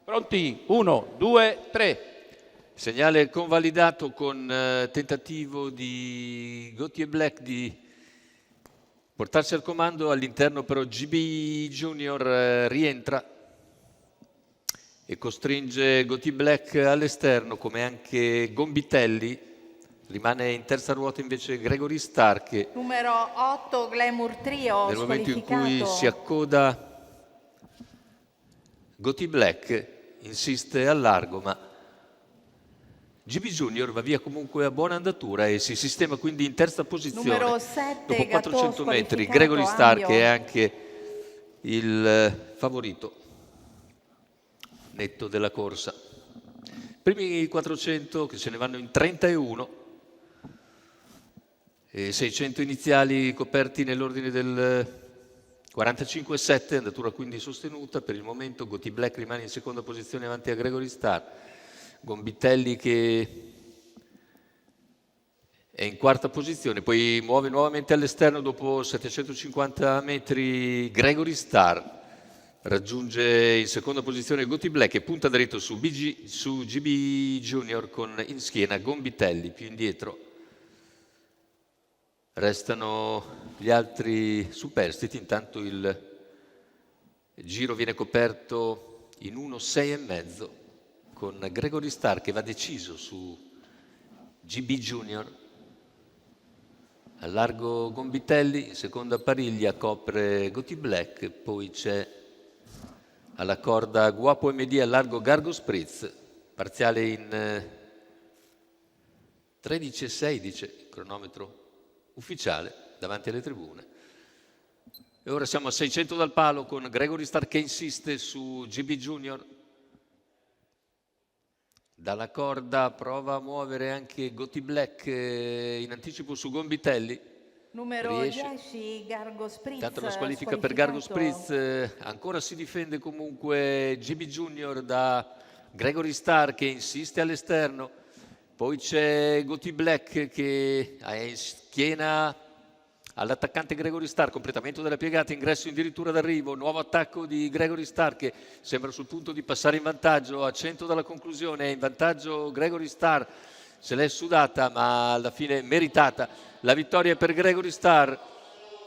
Pronti? 1, 2, 3. Segnale convalidato con tentativo di Gauthier Black di portarsi al comando. All'interno però GB Junior rientra e costringe Gauthier Black all'esterno, come anche Gombitelli. Rimane in terza ruota invece Gregory Stark. Numero 8 Glamour Trio, nel momento in cui si accoda Gauthier Black insiste al largo, ma GB Junior va via comunque a buona andatura e si sistema quindi in terza posizione. Numero 7 dopo 400 Gatto metri Gregory Stark Ambio. è anche il favorito netto della corsa. Primi 400 che se ne vanno in 31 e 600 iniziali coperti nell'ordine del 45,7, andatura quindi sostenuta. Per il momento Gauthier Black rimane in seconda posizione avanti a Gregory Stark. Gombitelli che è in quarta posizione, poi muove nuovamente all'esterno dopo 750 metri Gregory Stark. Raggiunge in seconda posizione Gauthier Black e punta dritto su GB Junior con in schiena Gombitelli. Più indietro restano gli altri superstiti. Intanto il giro viene coperto in 1,6,5 con Gregory Stark che va deciso su GB Junior. A largo Gombitelli, in seconda pariglia copre Gauthier Black, poi c'è alla corda Guapo MD a largo Gargo Spritz, parziale in 13,6 dice il cronometro ufficiale davanti alle tribune. E ora siamo a 600 dal palo con Gregory Stark che insiste su GB Junior. Dalla corda prova a muovere anche Gauthier Black in anticipo su Gombitelli. Numero Riesce. 10 Gargo Spritz. Intanto la squalifica per Gargo Spritz. Ancora si difende comunque GB Junior da Gregory Stark che insiste all'esterno. Poi c'è Gauthier Black che è in schiena all'attaccante Gregory Stark, completamento della piegata, ingresso addirittura d'arrivo, nuovo attacco di Gregory Stark che sembra sul punto di passare in vantaggio, a 100 dalla conclusione, è in vantaggio Gregory Stark, se l'è sudata ma alla fine meritata la vittoria per Gregory Stark.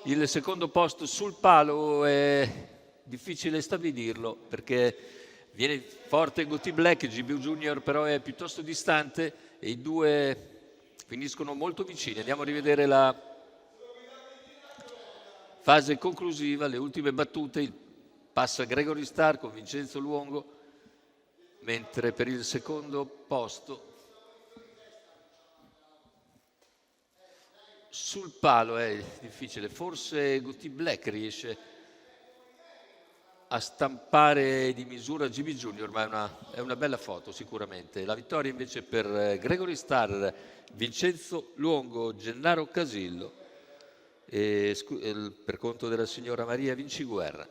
Il secondo posto sul palo è difficile stabilirlo perché viene forte Gauthier Black, GB Junior però è piuttosto distante e i due finiscono molto vicini. Andiamo a rivedere la fase conclusiva, le ultime battute. Passa Gregory Stark con Vincenzo Luongo, mentre per il secondo posto sul palo è difficile, forse Gauthier Black riesce a stampare di misura GB Junior, ma è una bella foto sicuramente. La vittoria invece per Gregory Stark, Vincenzo Luongo, Gennaro Casillo e per conto della signora Maria Vinciguerra.